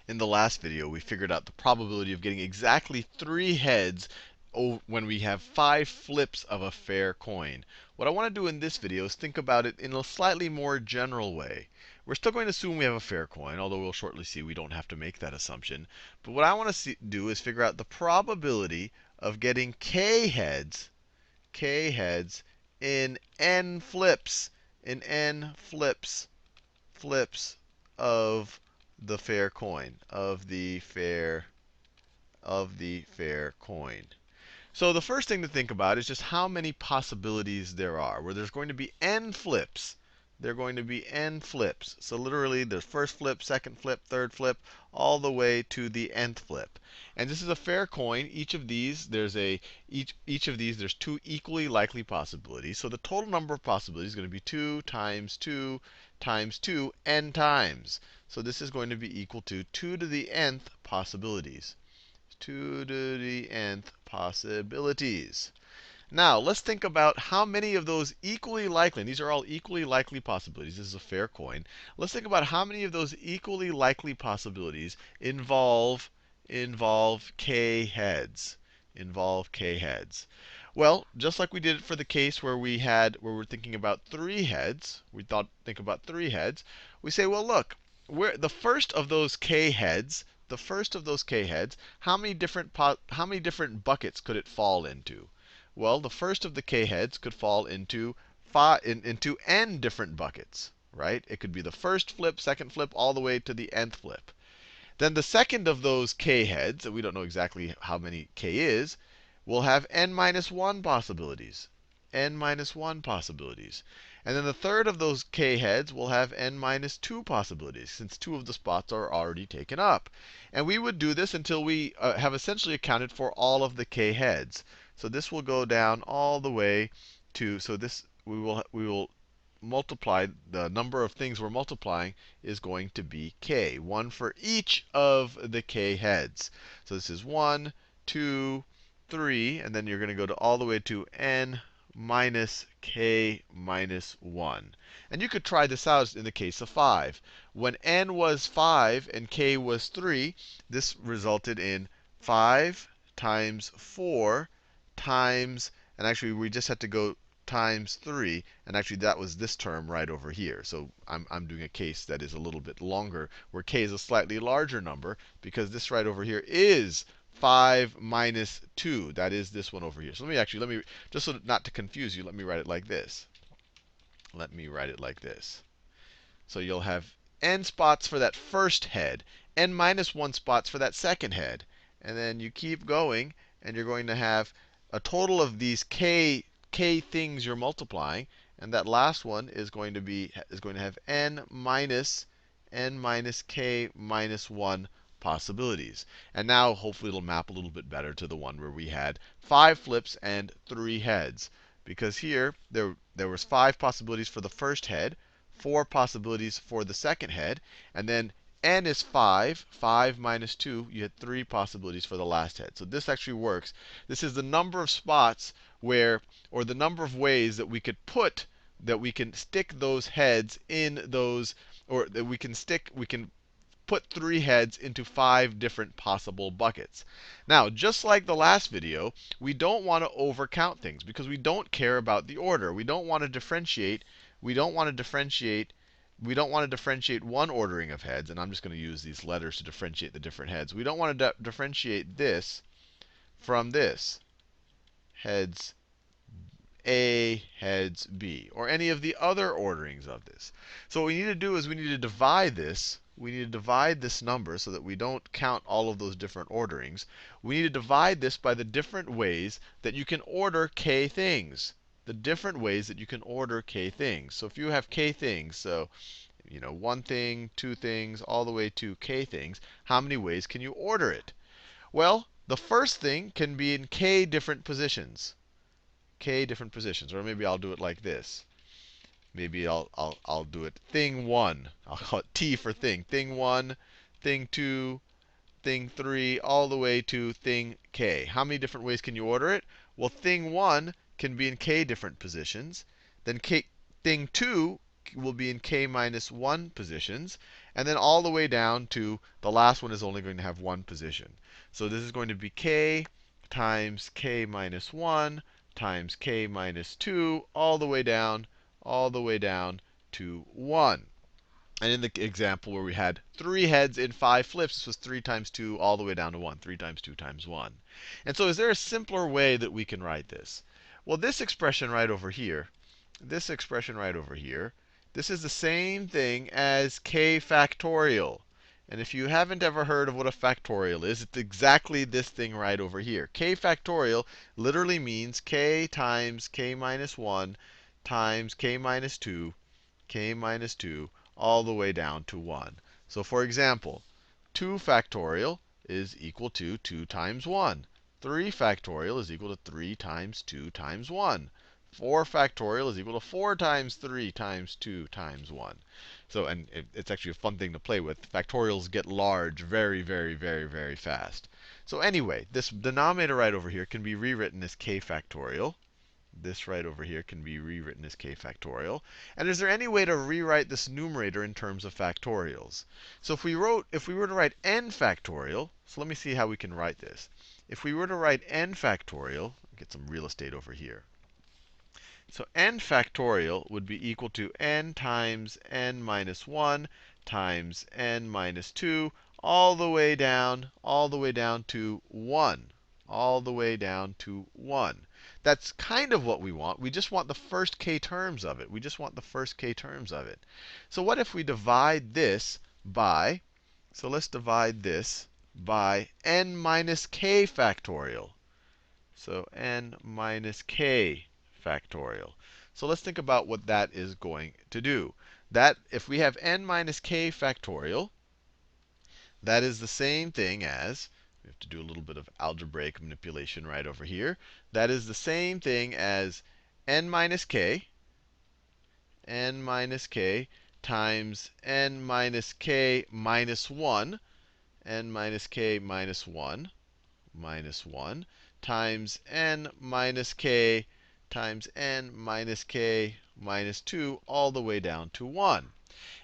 In the last video, we figured out the probability of getting exactly 3 heads when we have 5 flips of a fair coin. What I want to do in this video is think about it in a slightly more general way. We're still going to assume we have a fair coin, although we'll shortly see we don't have to make that assumption. But what I want to do is figure out the probability of getting k heads in n flips, flips of the fair coin, of the fair coin. So the first thing to think about is just how many possibilities there are, where there's going to be n flips. There are going to be n flips. So literally, there's first flip, second flip, third flip, all the way to the nth flip. And this is a fair coin. Each of these, there's 2 equally likely possibilities. So the total number of possibilities is going to be 2 times 2 times 2 n times. So this is going to be equal to 2 to the nth possibilities. 2 to the nth possibilities. Now, let's think about how many of those equally likely, and these are all equally likely possibilities. This is a fair coin. Let's think about how many of those equally likely possibilities involve k heads. Well, just like we did it for the case where we're thinking about 3 heads, think about 3 heads. We say, well, look, the first of those k heads, how many different buckets could it fall into? Well, the first of the k heads could fall into n different buckets, right? It could be the first flip, second flip, all the way to the nth flip. Then the second of those k heads, and we don't know exactly how many k is, will have n minus 1 possibilities. And then the third of those k heads will have n minus 2 possibilities, since 2 of the spots are already taken up. And we would do this until we have essentially accounted for all of the k heads. So this will go down all the way to, we will multiply, the number of things we're multiplying is going to be k, 1 for each of the k heads. So this is 1, 2, 3, and then you're going to go all the way to n minus k minus 1. And you could try this out in the case of 5. When n was 5 and k was 3, this resulted in 5 times 4 times, and actually we just had to go times 3. And actually, that was this term right over here. So I'm doing a case that is a little bit longer, where k is a slightly larger number, because this right over here is 5 minus 2. That is this one over here. So let me, just so not to confuse you, let me write it like this. So you'll have n spots for that first head, n minus 1 spots for that second head. And then you keep going, and you're going to have a total of these k things you're multiplying, and that last one is going to have n minus k minus 1 possibilities. And now hopefully it'll map a little bit better to the one where we had 5 flips and 3 heads. Because here there was 5 possibilities for the first head, 4 possibilities for the second head, and then n is 5. 5 minus 2, you had 3 possibilities for the last head. So this actually works. This is the number of spots where, or the number of ways that we can stick those heads in those, or that we can put 3 heads into 5 different possible buckets. Now, just like the last video, we don't want to overcount things, because we don't care about the order. We don't want to differentiate one ordering of heads, and I'm just going to use these letters to differentiate the different heads. We don't want to differentiate this from this, heads A, heads B, or any of the other orderings of this. So what we need to do is we need to divide this. We need to divide this number so that we don't count all of those different orderings. We need to divide this by the different ways that you can order k things. So if you have k things, so 1 thing, 2 things, all the way to k things, how many ways can you order it? Well, the first thing can be in k different positions. Or maybe I'll do it like this. Maybe I'll do it thing 1. I'll call it T for thing. Thing 1, thing 2, thing 3, all the way to thing k. How many different ways can you order it? Well, thing 1 can be in k different positions. Then thing 2 will be in k minus 1 positions. And then all the way down to the last one is only going to have one position. So this is going to be k times k minus 1 times k minus 2 all the way down to 1. And in the example where we had 3 heads in 5 flips, this was 3 times 2 all the way down to 1. 3 times 2 times 1. And so is there a simpler way that we can write this? Well, this expression right over here, this expression right over here, this is the same thing as k factorial. And if you haven't ever heard of what a factorial is, it's exactly this thing right over here. K factorial literally means k times k minus 1 times k minus 2 all the way down to 1. So for example, 2 factorial is equal to 2 times 1. 3 factorial is equal to 3 times 2 times 1. 4 factorial is equal to 4 times 3 times 2 times 1. So, and it's actually a fun thing to play with. Factorials get large very, very, very, very fast. So anyway, this denominator right over here can be rewritten as k factorial. This right over here can be rewritten as k factorial. And is there any way to rewrite this numerator in terms of factorials? So if we were to write n factorial, so let me see how we can write this. If we were to write n factorial, get some real estate over here. So n factorial would be equal to n times n minus 1 times n minus 2 all the way down to 1. All the way down to 1. That's kind of what we want. We just want the first k terms of it. We just want the first k terms of it. So what if we divide this by, so let's divide this by n minus k factorial. So n minus k factorial. So let's think about what that is going to do. That, if we have n minus k factorial, that is the same thing as, we have to do a little bit of algebraic manipulation right over here. That is the same thing as n minus k times n minus k minus 1, n minus k minus 1 times n minus k times n minus k minus 2 all the way down to 1.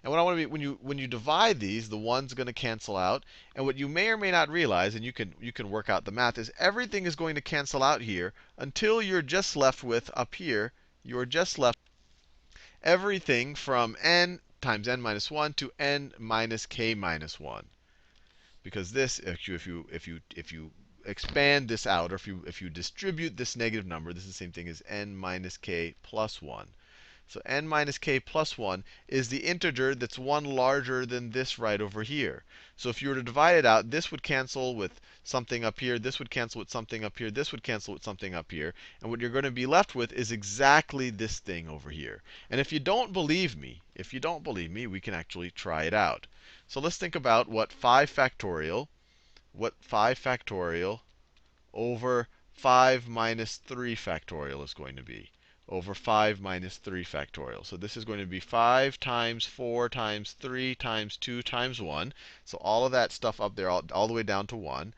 And what I want to be, when you divide these, the 1's going to cancel out. And what you may or may not realize, and you can work out the math, is everything is going to cancel out here until you're just left with up here, you're just left everything from n times n minus 1 to n minus k minus 1. Because this, if you expand this out, or if you distribute this negative number, this is the same thing as n minus k plus 1. So n minus k plus 1 is the integer that's 1 larger than this right over here. So if you were to divide it out, this would cancel with something up here, this would cancel with something up here, this would cancel with something up here. And what you're going to be left with is exactly this thing over here. And if you don't believe me, we can actually try it out. So let's think about what 5 factorial over 5 minus 3 factorial is going to be. Over 5 minus 3 factorial. So this is going to be 5 times 4 times 3 times 2 times 1. So all of that stuff up there, all the way down to 1.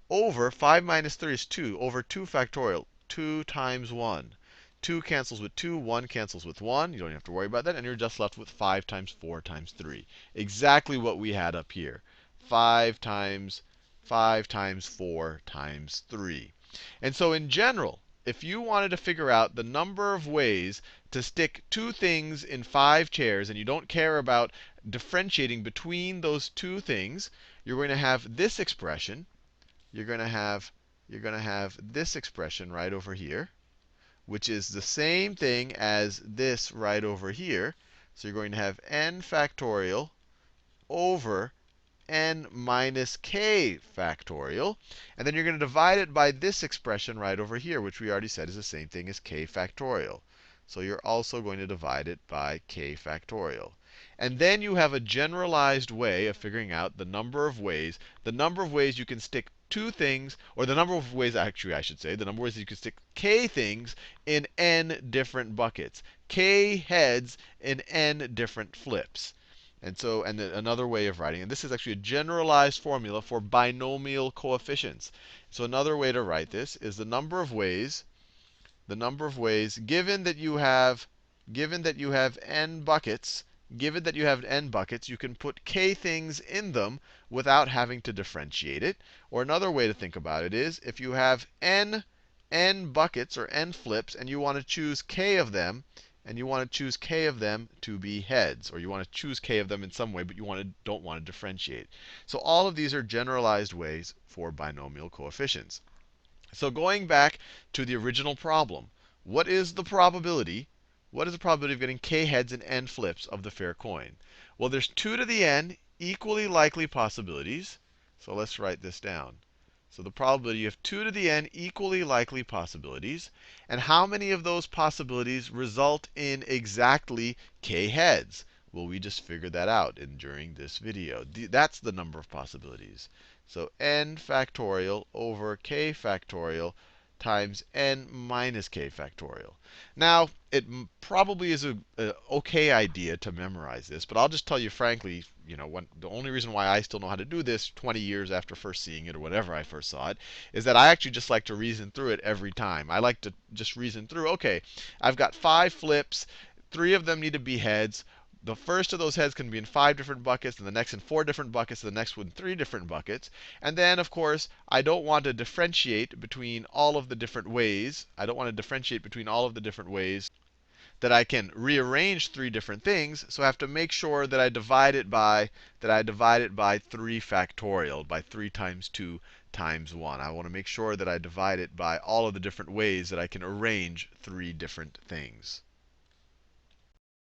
Over 5 minus 3 is 2. Over 2 factorial, 2 times 1. 2 cancels with 2, 1 cancels with 1. You don't have to worry about that. And you're just left with 5 times 4 times 3. Exactly what we had up here. 5 times 4 times 3. And so in general, if you wanted to figure out the number of ways to stick 2 things in 5 chairs, and you don't care about differentiating between those 2 things, you're going to have this expression. You're going to have this expression right over here, which is the same thing as this right over here. So you're going to have n factorial over n minus k factorial. And then you're going to divide it by this expression right over here, which we already said is the same thing as k factorial. So you're also going to divide it by k factorial. And then you have a generalized way of figuring out the number of ways you can stick 2 things, or the number of ways, actually I should say, the number of ways that you can stick k things in n different buckets. K heads in n different flips. And so, and another way of writing, and this is actually a generalized formula for binomial coefficients. So another way to write this is the number of ways, given that you have n buckets, given that you have n buckets, you can put k things in them without having to differentiate it. Or another way to think about it is if you have n buckets or n flips, and you want to choose k of them, and you want to choose k of them to be heads, or you want to choose k of them in some way, but you don't want to differentiate. So all of these are generalized ways for binomial coefficients. So going back to the original problem, what is the probability? What is the probability of getting k heads and n flips of the fair coin? Well, there's 2 to the n equally likely possibilities. So let's write this down. So the probability, you have 2 to the n equally likely possibilities. And how many of those possibilities result in exactly k heads? Well, we just figured that out during this video. That's the number of possibilities. So n factorial over k factorial times n minus k factorial. Now, it probably is a okay idea to memorize this, but I'll just tell you frankly, the only reason why I still know how to do this 20 years after first seeing it or whenever I first saw it is that I actually just like to reason through it every time. I like to just reason through, okay, I've got 5 flips, 3 of them need to be heads. The first of those heads can be in 5 different buckets, and the next in 4 different buckets, and the next one in 3 different buckets. And then, of course, I don't want to differentiate between all of the different ways. I don't want to differentiate between all of the different ways that I can rearrange 3 different things. So I have to make sure that I divide it by 3 factorial, by 3 times 2 times 1. I want to make sure that I divide it by all of the different ways that I can arrange 3 different things.